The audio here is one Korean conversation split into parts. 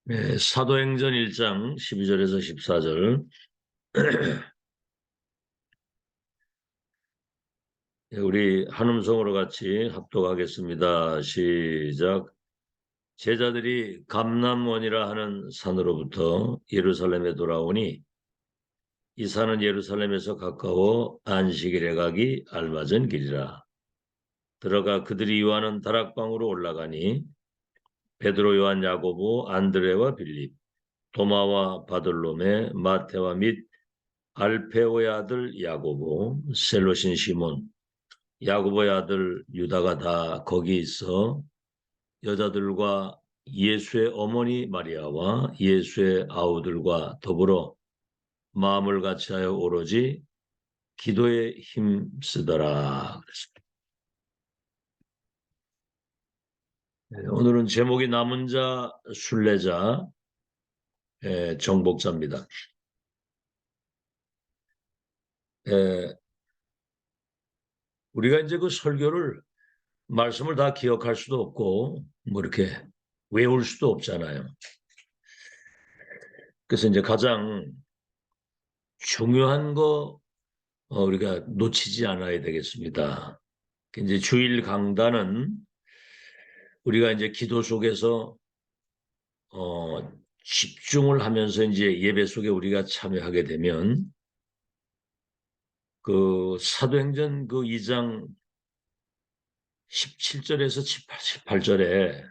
네, 사도행전 1장 12절에서 14절. 우리 한음성으로 같이 합독하겠습니다. 시작. 제자들이 감람원이라 하는 산으로부터 예루살렘에 돌아오니 이 산은 예루살렘에서 가까워 안식일에 가기 알맞은 길이라. 들어가 그들이 유하는 다락방으로 올라가니 베드로, 요한, 야고보, 안드레와 빌립, 도마와 바돌로메, 마테와 및 알페오의 아들 야고보, 셀로신 시몬, 야고보의 아들 유다가 다 거기 있어 여자들과 예수의 어머니 마리아와 예수의 아우들과 더불어 마음을 같이하여 오로지 기도에 힘쓰더라. 오늘은 제목이 남은 자 순례자 정복자입니다. 우리가 이제 그 설교를 말씀을 다 기억할 수도 없고 뭐 이렇게 외울 수도 없잖아요. 그래서 이제 가장 중요한 거 우리가 놓치지 않아야 되겠습니다. 이제 주일 강단은 우리가 이제 기도 속에서 집중을 하면서 이제 예배 속에 우리가 참여하게 되면 그 사도행전 그 2장 17절에서 18절에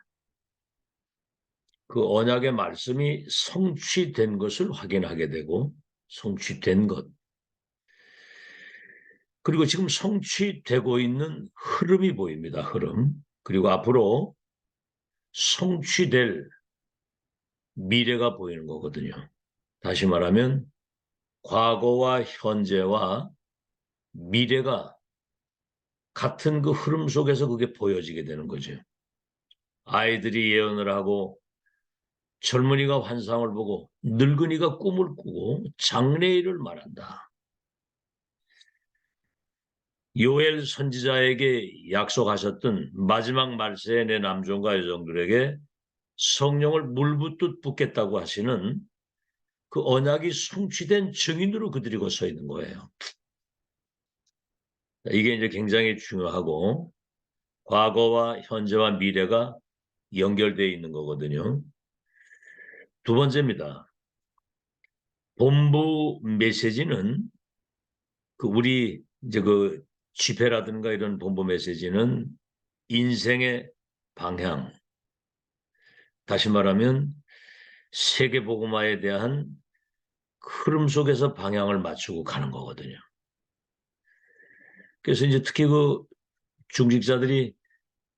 그 언약의 말씀이 성취된 것을 확인하게 되고 성취된 것. 그리고 지금 성취되고 있는 흐름이 보입니다. 흐름. 그리고 앞으로 성취될 미래가 보이는 거거든요. 다시 말하면 과거와 현재와 미래가 같은 그 흐름 속에서 그게 보여지게 되는 거죠. 아이들이 예언을 하고 젊은이가 환상을 보고 늙은이가 꿈을 꾸고 장래일을 말한다. 요엘 선지자에게 약속하셨던 마지막 말세에 내 남종과 여종들에게 성령을 물붓듯 붓겠다고 하시는 그 언약이 성취된 증인으로 그들이 서 있는 거예요. 이게 이제 굉장히 중요하고 과거와 현재와 미래가 연결되어 있는 거거든요. 두 번째입니다. 본부 메시지는 그 우리 이제 그 집회라든가 이런 본부 메시지는 인생의 방향, 다시 말하면 세계복음화에 대한 흐름 속에서 방향을 맞추고 가는 거거든요. 그래서 이제 특히 그 중직자들이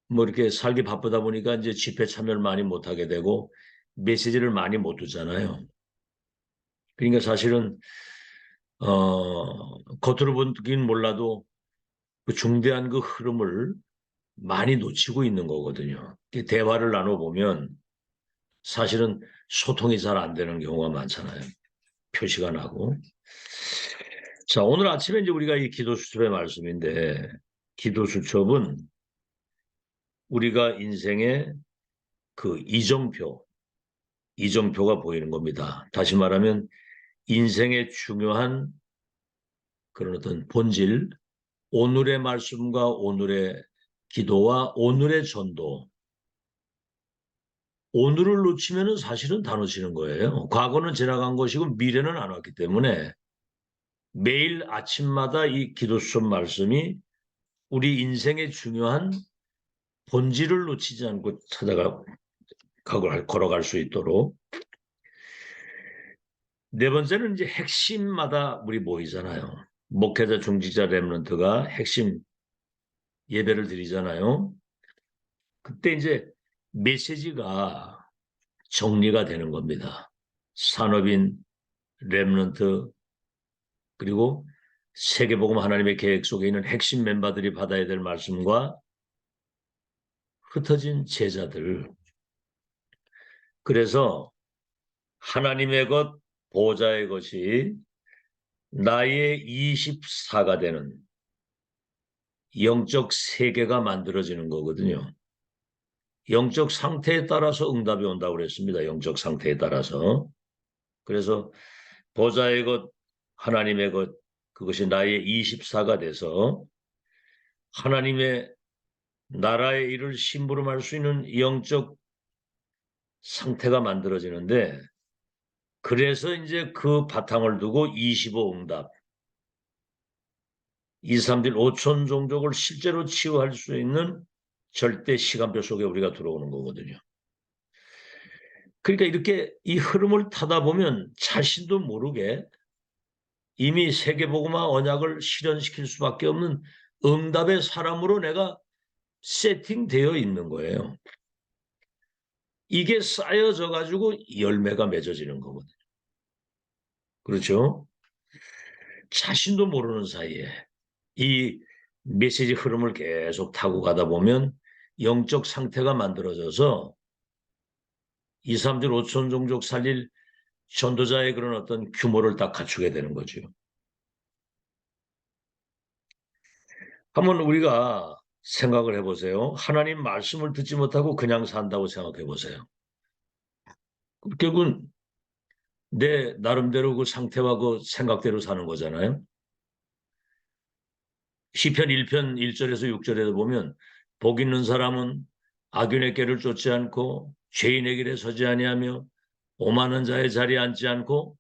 뭐 이렇게 살기 바쁘다 보니까 이제 집회 참여를 많이 못하게 되고 메시지를 많이 못 듣잖아요. 그러니까 사실은 겉으로 보긴 몰라도 그 중대한 그 흐름을 많이 놓치고 있는 거거든요. 대화를 나눠보면 사실은 소통이 잘 안 되는 경우가 많잖아요. 표시가 나고. 자, 오늘 아침에 이제 우리가 이 기도 수첩의 말씀인데 기도 수첩은 우리가 인생의 그 이정표가 보이는 겁니다. 다시 말하면 인생의 중요한 그런 어떤 본질, 오늘의 말씀과 오늘의 기도와 오늘의 전도, 오늘을 놓치면 사실은 다 놓치는 거예요. 과거는 지나간 것이고 미래는 안 왔기 때문에 매일 아침마다 이 기도 수업 말씀이 우리 인생의 중요한 본질을 놓치지 않고 걸어갈 수 있도록. 네 번째는 이제 핵심마다 우리 모이잖아요. 목회자, 중직자, 렘넌트가 핵심 예배를 드리잖아요. 그때 이제 메시지가 정리가 되는 겁니다. 산업인, 렘넌트, 그리고 세계복음 하나님의 계획 속에 있는 핵심 멤버들이 받아야 될 말씀과 흩어진 제자들. 그래서 하나님의 것, 보좌의 것이 나의 24가 되는 영적 세계가 만들어지는 거거든요. 영적 상태에 따라서 응답이 온다고 그랬습니다. 영적 상태에 따라서. 그래서 보좌의 것, 하나님의 것, 그것이 나의 24가 돼서 하나님의 나라의 일을 심부름할 수 있는 영적 상태가 만들어지는데, 그래서 이제 그 바탕을 두고 25 응답, 2, 3일 5천 종족을 실제로 치유할 수 있는 절대 시간표 속에 우리가 들어오는 거거든요. 그러니까 이렇게 이 흐름을 타다 보면 자신도 모르게 이미 세계복음화 언약을 실현시킬 수밖에 없는 응답의 사람으로 내가 세팅되어 있는 거예요. 이게 쌓여져 가지고 열매가 맺어지는 거거든요. 그렇죠? 자신도 모르는 사이에 이 메시지 흐름을 계속 타고 가다 보면 영적 상태가 만들어져서 2, 3주 5천 종족 살릴 전도자의 그런 어떤 규모를 딱 갖추게 되는 거죠. 한번 우리가 생각을 해보세요. 하나님 말씀을 듣지 못하고 그냥 산다고 생각해 보세요. 결국은 내 나름대로 그 상태와 그 생각대로 사는 거잖아요. 시편 1편 1절에서 6절에도 보면 복 있는 사람은 악인의 길을 쫓지 않고 죄인의 길에 서지 아니하며 오만한 자의 자리에 앉지 않고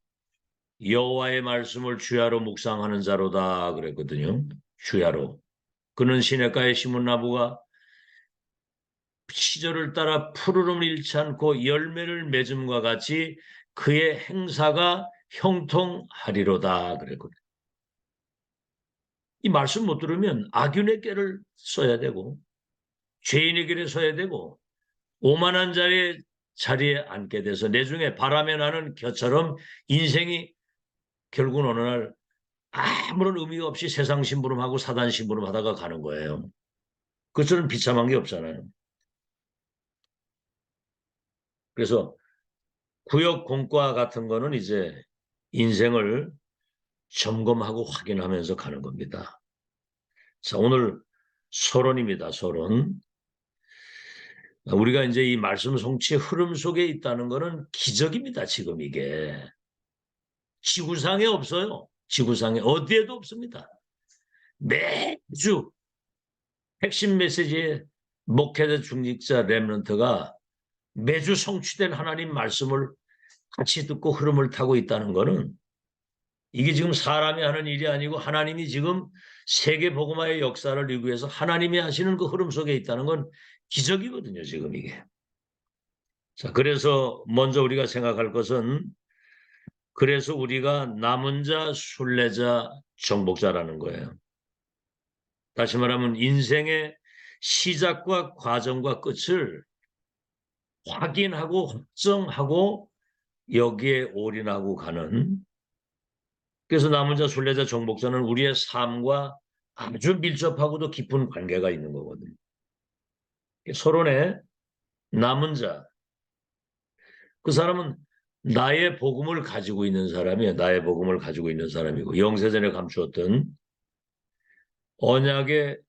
여호와의 말씀을 주야로 묵상하는 자로다 그랬거든요. 주야로. 그는 시냇가에 심은 나무가 시절을 따라 푸르름을 잃지 않고 열매를 맺음과 같이 그의 행사가 형통하리로다 그랬거든요. 이 말씀 못 들으면 악인의 꾀를 써야 되고 죄인의 길에 서야 되고 오만한 자리에 앉게 돼서 내중에 바람에 나는 겨처럼 인생이 결국은 어느 날 아무런 의미가 없이 세상 심부름하고 사단 심부름 하다가 가는 거예요. 그처럼 비참한 게 없잖아요. 그래서 구역 공과 같은 거는 이제 인생을 점검하고 확인하면서 가는 겁니다. 자, 오늘 서론입니다. 서론. 우리가 이제 이 말씀 성취의 흐름 속에 있다는 것은 기적입니다. 지금 이게. 지구상에 없어요. 지구상에 어디에도 없습니다. 매주 핵심 메시지의 목회자 중직자 렘넌트가 매주 성취된 하나님 말씀을 같이 듣고 흐름을 타고 있다는 것은 이게 지금 사람이 하는 일이 아니고 하나님이 지금 세계 복음화의 역사를 이루기 위해서 하나님이 하시는 그 흐름 속에 있다는 건 기적이거든요. 지금 이게. 자, 그래서 먼저 우리가 생각할 것은 그래서 우리가 남은 자, 순례자, 정복자라는 거예요. 다시 말하면 인생의 시작과 과정과 끝을 확인하고 확정하고 여기에 올인하고 가는, 그래서 남은 자, 순례자, 정복자는 우리의 삶과 아주 밀접하고도 깊은 관계가 있는 거거든요. 서론에 남은 자, 그 사람은 나의 복음을 가지고 있는 사람이에요. 나의 복음을 가지고 있는 사람이고 영세전에 감추었던 언약의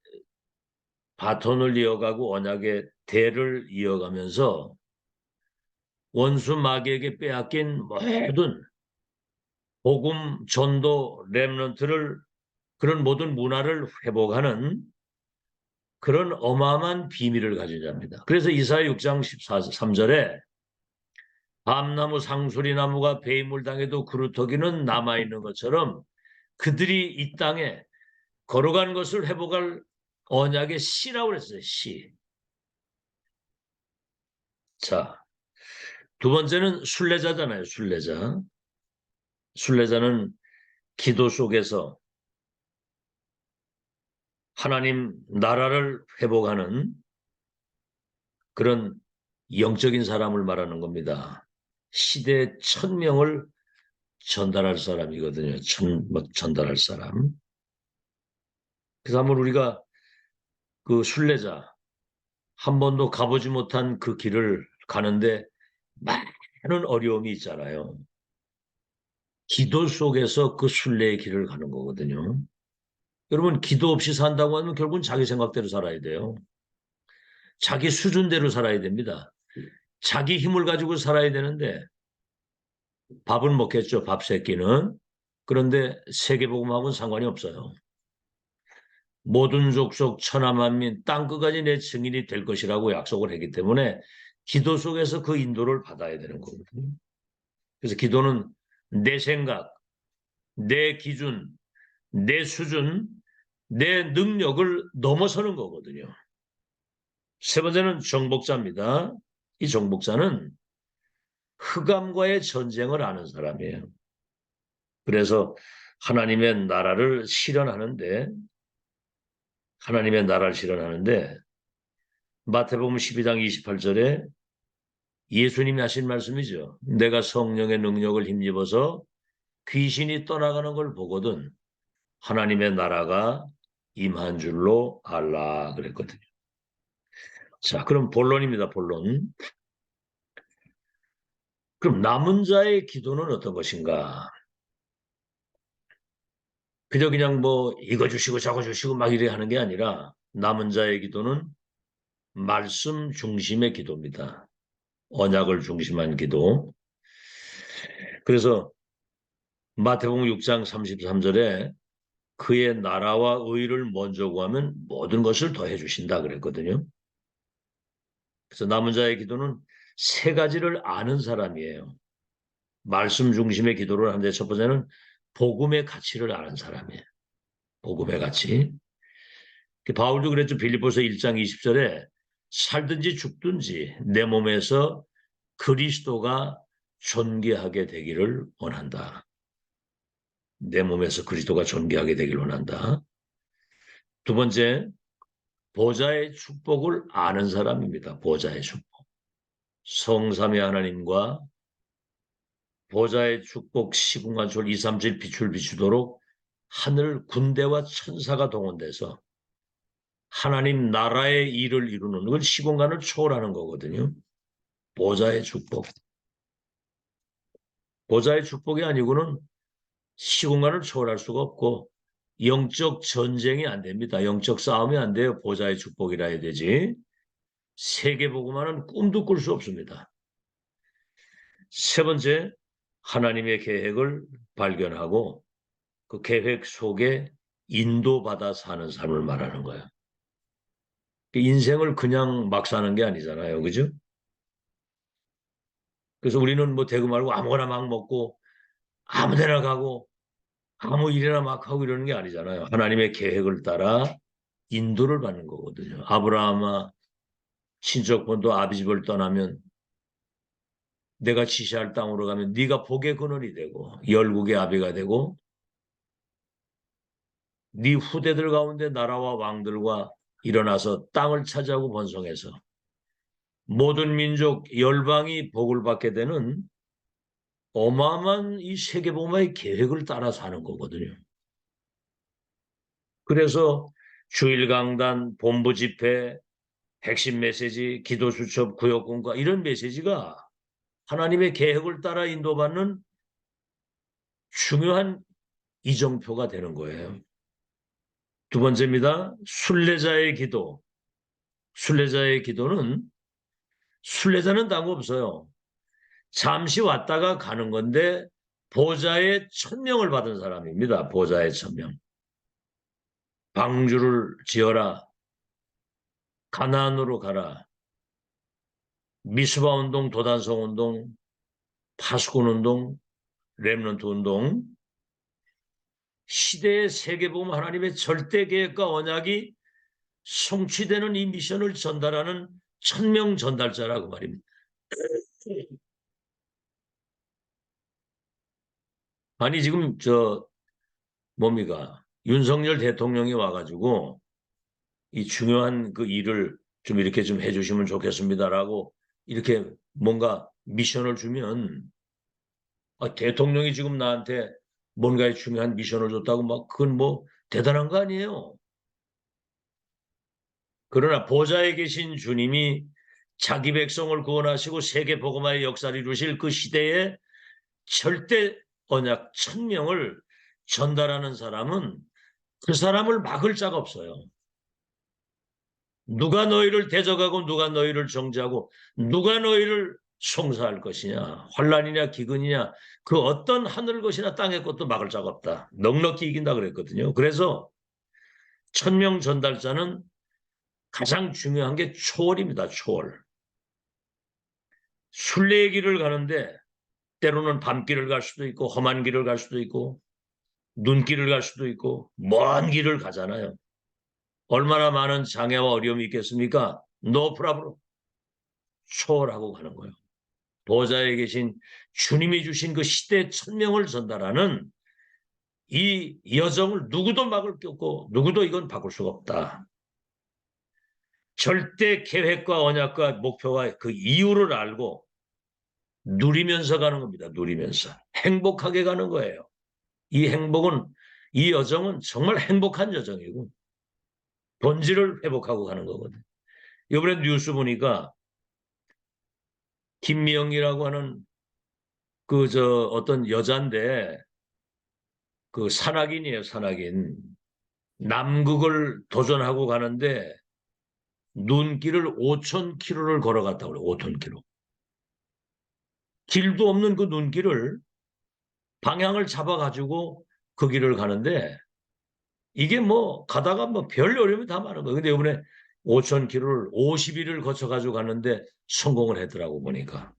바톤을 이어가고 언약의 대를 이어가면서 원수 마귀에게 빼앗긴 모든 복음, 전도, 렘넌트를 그런 모든 문화를 회복하는 그런 어마어마한 비밀을 가진 자입니다. 그래서 이사야 6장 13절에 밤나무 상수리나무가 배임을 당해도 그루터기는 남아있는 것처럼 그들이 이 땅에 걸어간 것을 회복할 언약의 씨라고 그랬어요. 씨. 자, 두 번째는 순례자잖아요. 순례자. 순례자는 기도 속에서 하나님 나라를 회복하는 그런 영적인 사람을 말하는 겁니다. 시대 1000명을 전달할 사람이거든요. 전달할 사람. 그래서 한번 우리가 그 순례자, 한 번도 가보지 못한 그 길을 가는데 많은 어려움이 있잖아요. 기도 속에서 그 순례의 길을 가는 거거든요. 여러분, 기도 없이 산다고 하면 결국은 자기 생각대로 살아야 돼요. 자기 수준대로 살아야 됩니다. 자기 힘을 가지고 살아야 되는데 밥은 먹겠죠. 밥 세끼는. 그런데 세계복음하고는 상관이 없어요. 모든 족속 천하만민 땅끝까지 내 증인이 될 것이라고 약속을 했기 때문에 기도 속에서 그 인도를 받아야 되는 거거든요. 그래서 기도는 내 생각, 내 기준, 내 수준, 내 능력을 넘어서는 거거든요. 세 번째는 정복자입니다. 이 정복자는 흑암과의 전쟁을 아는 사람이에요. 그래서 하나님의 나라를 실현하는데 마태복음 12장 28절에 예수님이 하신 말씀이죠. 내가 성령의 능력을 힘입어서 귀신이 떠나가는 걸 보거든 하나님의 나라가 임한 줄로 알라 그랬거든요. 자, 그럼 본론입니다. 본론. 그럼 남은 자의 기도는 어떤 것인가? 그냥 뭐 이거 주시고 저거 주시고 막 이래 하는 게 아니라 남은 자의 기도는 말씀 중심의 기도입니다. 언약을 중심한 기도. 그래서 마태복음 6장 33절에 그의 나라와 의를 먼저 구하면 모든 것을 더해 주신다 그랬거든요. 그래서 남은 자의 기도는 세 가지를 아는 사람이에요. 말씀 중심의 기도를 하는데 첫 번째는 복음의 가치를 아는 사람이에요. 복음의 가치. 바울도 그랬죠. 빌립보서 1장 20절에 살든지 죽든지 내 몸에서 그리스도가 존귀하게 되기를 원한다. 내 몸에서 그리스도가 존귀하게 되기를 원한다. 두 번째, 보좌의 축복을 아는 사람입니다. 보좌의 축복. 성삼위 하나님과 보좌의 축복 시궁한솔 2, 3질 빛을 비추도록 하늘 군대와 천사가 동원돼서 하나님 나라의 일을 이루는 걸 시공간을 초월하는 거거든요. 보좌의 축복. 보좌의 축복이 아니고는 시공간을 초월할 수가 없고 영적 전쟁이 안 됩니다. 영적 싸움이 안 돼요. 보좌의 축복이라 해야 되지. 세계복음화는 꿈도 꿀 수 없습니다. 세 번째, 하나님의 계획을 발견하고 그 계획 속에 인도받아 사는 삶을 말하는 거예요. 인생을 그냥 막 사는 게 아니잖아요. 그죠? 그래서 우리는 뭐 대고 말고 아무거나 막 먹고 아무 데나 가고 아무 일이나 막 하고 이러는 게 아니잖아요. 하나님의 계획을 따라 인도를 받는 거거든요. 아브라함아 친척 본토 아비 집을 떠나면 내가 지시할 땅으로 가면 네가 복의 근원이 되고 열국의 아비가 되고 네 후대들 가운데 나라와 왕들과 일어나서 땅을 차지하고 번성해서 모든 민족 열방이 복을 받게 되는 어마어마한 이 세계복음화의 계획을 따라서 하는 거거든요. 그래서 주일 강단, 본부 집회, 핵심 메시지, 기도 수첩, 구역 공과 이런 메시지가 하나님의 계획을 따라 인도받는 중요한 이정표가 되는 거예요. 두 번째입니다. 순례자의 기도. 순례자의 기도는 순례자는 다름 없어요. 잠시 왔다가 가는 건데 보좌의 천명을 받은 사람입니다. 보좌의 천명. 방주를 지어라. 가나안으로 가라. 미스바 운동, 도단성 운동, 파수꾼 운동, 렘넌트 운동. 시대의 세계복음 하나님의 절대 계획과 언약이 성취되는 이 미션을 전달하는 천명 전달자라고 말입니다. 아니 지금 뭡니까? 윤석열 대통령이 와가지고 이 중요한 그 일을 좀 이렇게 좀 해주시면 좋겠습니다라고 이렇게 뭔가 미션을 주면 대통령이 지금 나한테 뭔가의 중요한 미션을 줬다고 막 그건 뭐 대단한 거 아니에요. 그러나 보좌에 계신 주님이 자기 백성을 구원하시고 세계 복음화의 역사를 이루실 그 시대에 절대 언약 천명을 전달하는 사람은 그 사람을 막을 자가 없어요. 누가 너희를 대적하고 누가 너희를 정죄하고 누가 너희를 송사할 것이냐. 환난이냐 기근이냐 그 어떤 하늘 것이나 땅의 것도 막을 자가 없다. 넉넉히 이긴다 그랬거든요. 그래서 천명 전달자는 가장 중요한 게 초월입니다. 초월. 순례의 길을 가는데 때로는 밤길을 갈 수도 있고 험한 길을 갈 수도 있고 눈길을 갈 수도 있고 먼 길을 가잖아요. 얼마나 많은 장애와 어려움이 있겠습니까? No problem. 초월하고 가는 거예요. 보좌에 계신 주님이 주신 그 시대 천명을 전달하는 이 여정을 누구도 막을 게 없고 누구도 이건 바꿀 수가 없다. 절대 계획과 언약과 목표와 그 이유를 알고 누리면서 가는 겁니다. 누리면서. 행복하게 가는 거예요. 이 행복은, 이 여정은 정말 행복한 여정이고 본질을 회복하고 가는 거거든요. 이번에 뉴스 보니까 김미영이라고 하는 어떤 여자인데 그 산악인이에요, 산악인. 남극을 도전하고 가는데 눈길을 5,000km를 걸어갔다고 그래요. 5,000km. 길도 없는 그 눈길을 방향을 잡아가지고 그 길을 가는데 이게 뭐 가다가 뭐 별 어려움이 다 많은 거예요. 근데 이번에 5,000km를 50일을 거쳐가지고 갔는데 성공을 했더라고 보니까.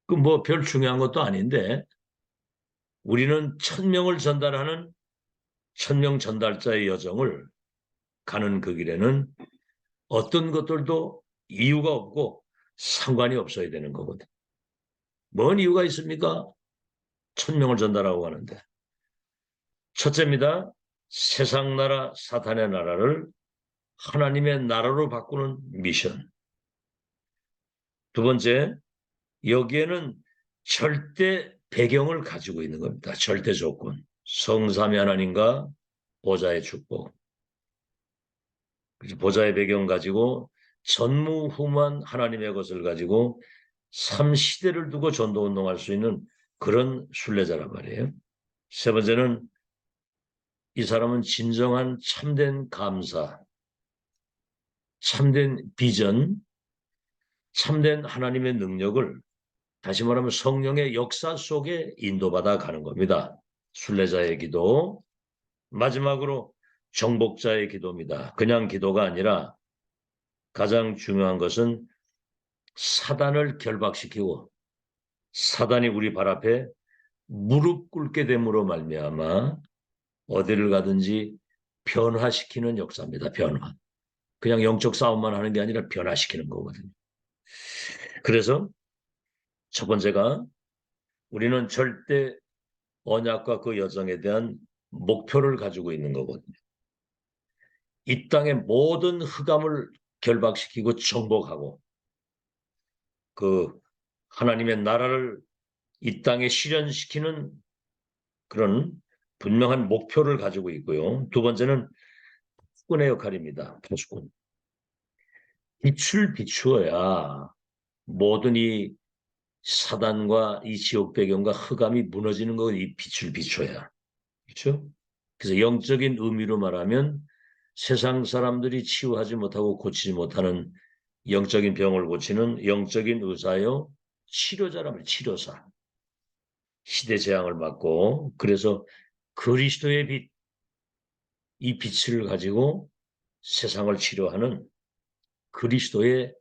그 뭐 별 중요한 것도 아닌데 우리는 천명을 전달하는 천명 전달자의 여정을 가는 그 길에는 어떤 것들도 이유가 없고 상관이 없어야 되는 거거든. 뭔 이유가 있습니까? 천명을 전달하고 가는데. 첫째입니다. 세상 나라 사탄의 나라를 하나님의 나라로 바꾸는 미션. 두 번째, 여기에는 절대 배경을 가지고 있는 겁니다. 절대 조건. 성삼위 하나님과 보좌의 축복. 보좌의 배경 가지고 전무후무한 하나님의 것을 가지고 3시대를 두고 전도운동할 수 있는 그런 순례자란 말이에요. 세 번째는 이 사람은 진정한 참된 감사, 참된 비전, 참된 하나님의 능력을 다시 말하면 성령의 역사 속에 인도받아 가는 겁니다. 순례자의 기도. 마지막으로 정복자의 기도입니다. 그냥 기도가 아니라 가장 중요한 것은 사단을 결박시키고 사단이 우리 발 앞에 무릎 꿇게 됨으로 말미암아 어디를 가든지 변화시키는 역사입니다. 변화. 그냥 영적 싸움만 하는 게 아니라 변화시키는 거거든요. 그래서 첫 번째가 우리는 절대 언약과 그 여정에 대한 목표를 가지고 있는 거거든요. 이 땅의 모든 흑암을 결박시키고 정복하고 그 하나님의 나라를 이 땅에 실현시키는 그런 분명한 목표를 가지고 있고요. 두 번째는 파수꾼의 역할입니다. 파수꾼. 빛을 비추어야 모든 이 사단과 이 지옥 배경과 흑암이 무너지는 거 이 빛을 비춰야. 그렇죠? 그래서 영적인 의미로 말하면 세상 사람들이 치유하지 못하고 고치지 못하는 영적인 병을 고치는 영적인 의사요 치료자라면 치료사. 시대 재앙을 막고 그래서 그리스도의 빛, 이 빛을 가지고 세상을 치료하는 그리스도의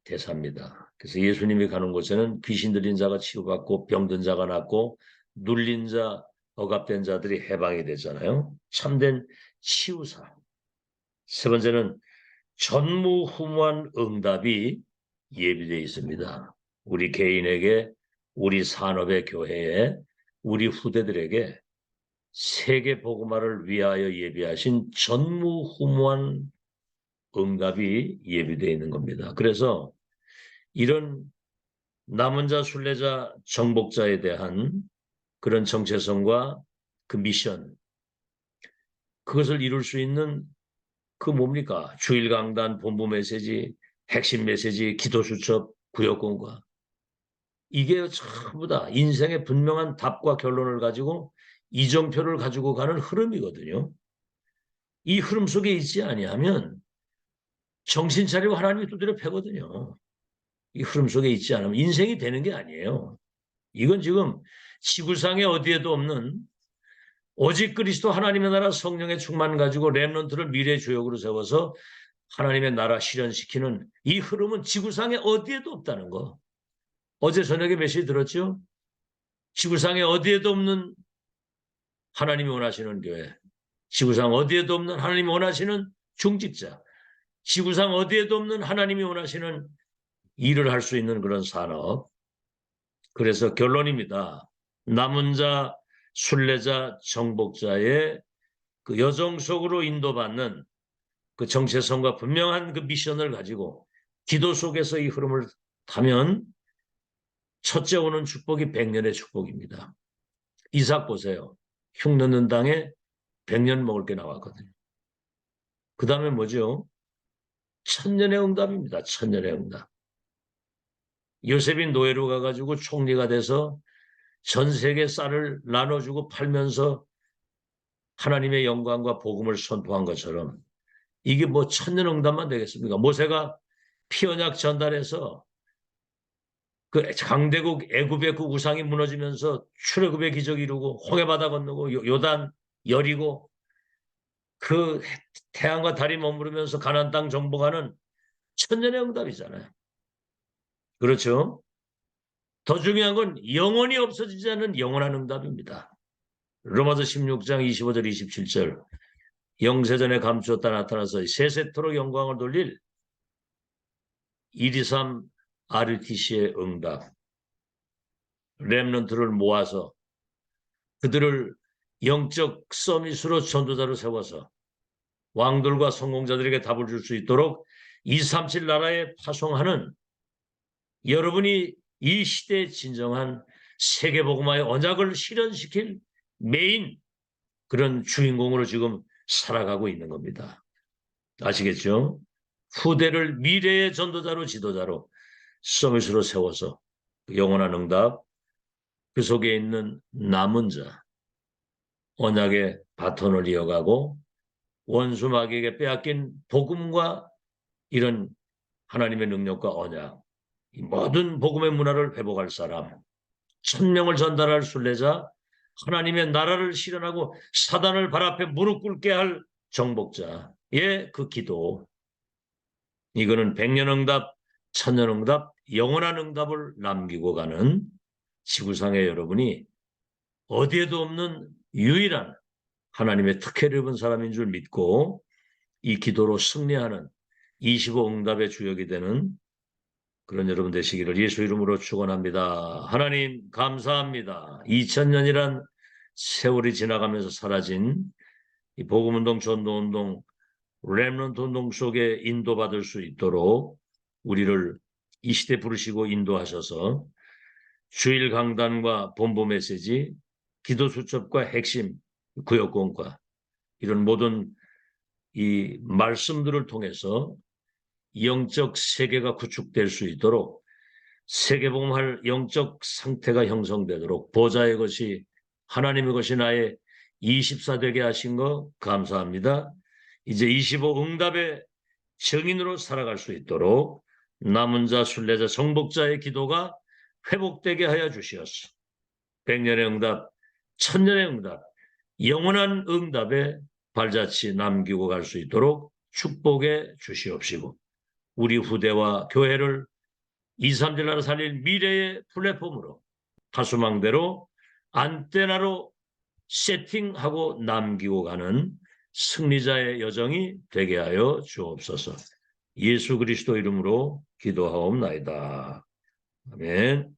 대사입니다. 그래서 예수님이 가는 곳에는 귀신 들린 자가 치유받고 병든 자가 낫고 눌린 자, 억압된 자들이 해방이 되잖아요. 참된 치유사. 세 번째는 전무후무한 응답이 예비되어 있습니다. 우리 개인에게, 우리 산업의 교회에, 우리 후대들에게 세계 복음화를 위하여 예비하신 전무후무한 응답이 예비되어 있는 겁니다. 그래서 이런 남은 자, 순례자, 정복자에 대한 그런 정체성과 그 미션, 그것을 이룰 수 있는 그 뭡니까? 주일 강단, 본부 메시지, 핵심 메시지, 기도 수첩, 구역공과 이게 전부 다 인생의 분명한 답과 결론을 가지고 이정표를 가지고 가는 흐름이거든요. 이 흐름 속에 있지 아니하면 정신 차리고 하나님이 두드려 패거든요. 이 흐름 속에 있지 않으면 인생이 되는 게 아니에요. 이건 지금 지구상에 어디에도 없는 오직 그리스도 하나님의 나라 성령의 충만 가지고 렘넌트를 미래의 주역으로 세워서 하나님의 나라 실현시키는 이 흐름은 지구상에 어디에도 없다는 거. 어제 저녁에 메시지 들었죠? 지구상에 어디에도 없는 하나님이 원하시는 교회. 지구상 어디에도 없는 하나님이 원하시는 중직자. 지구상 어디에도 없는 하나님이 원하시는 일을 할 수 있는 그런 산업. 그래서 결론입니다. 남은 자, 순례자, 정복자의 그 여정 속으로 인도받는 그 정체성과 분명한 그 미션을 가지고 기도 속에서 이 흐름을 타면 첫째 오는 축복이 100년의 축복입니다. 이삭 보세요. 흉 넣는 땅에 100년 먹을 게 나왔거든요. 그 다음에 뭐죠? 천년의 응답입니다. 천년의 응답. 요셉이 노예로 가가지고 총리가 돼서 전 세계 쌀을 나눠주고 팔면서 하나님의 영광과 복음을 선포한 것처럼 이게 뭐 천년 응답만 되겠습니까? 모세가 피언약 전달해서 그 강대국 애굽의 그 우상이 무너지면서 출애굽의 기적이 이루고 홍해바다 건너고 요단 여리고 그 태양과 달이 머무르면서 가나안 땅 정복하는 천년의 응답이잖아요. 그렇죠? 더 중요한 건 영원히 없어지지 않는 영원한 응답입니다. 로마서 16장 25절 27절 영세전에 감추었다 나타나서 세세토록 영광을 돌릴 123 RUTC의 응답 렘넌트를 모아서 그들을 영적 서밋으로 전도자로 세워서 왕들과 성공자들에게 답을 줄 수 있도록 237 나라에 파송하는 여러분이 이 시대의 진정한 세계복음화의 언약을 실현시킬 메인 그런 주인공으로 지금 살아가고 있는 겁니다. 아시겠죠? 후대를 미래의 전도자로 지도자로 서밋으로 세워서 영원한 응답, 그 속에 있는 남은 자, 언약의 바톤을 이어가고 원수 마귀에게 빼앗긴 복음과 이런 하나님의 능력과 언약, 이 모든 복음의 문화를 회복할 사람, 1000명을 전달할 순례자, 하나님의 나라를 실현하고 사단을 발 앞에 무릎 꿇게 할 정복자의 그 기도, 이거는 100년 응답, 1000년 응답, 영원한 응답을 남기고 가는 지구상의 여러분이 어디에도 없는 유일한 하나님의 특혜를 입은 사람인 줄 믿고 이 기도로 승리하는 25 응답의 주역이 되는 그런 여러분 되시기를 예수 이름으로 축원합니다. 하나님 감사합니다. 2000년이란 세월이 지나가면서 사라진 이 복음운동, 전도운동, 렘넌트 운동 속에 인도받을 수 있도록 우리를 이 시대 부르시고 인도하셔서 주일 강단과 본부 메시지, 기도 수첩과 핵심, 구역공과 이런 모든 이 말씀들을 통해서 영적 세계가 구축될 수 있도록 세계복음할 영적 상태가 형성되도록 보좌의 것이 하나님의 것이 나의 24 되게 하신 거 감사합니다. 이제 25 응답의 증인으로 살아갈 수 있도록 남은 자, 순례자, 정복자의 기도가 회복되게 하여 주시옵소서. 100년의 응답, 1000년의 응답, 영원한 응답에 발자취 남기고 갈 수 있도록 축복해 주시옵시고 우리 후대와 교회를 237 나라 살릴 미래의 플랫폼으로 파수망대로 안테나로 세팅하고 남기고 가는 승리자의 여정이 되게 하여 주옵소서. 예수 그리스도 이름으로 기도하옵나이다. 아멘.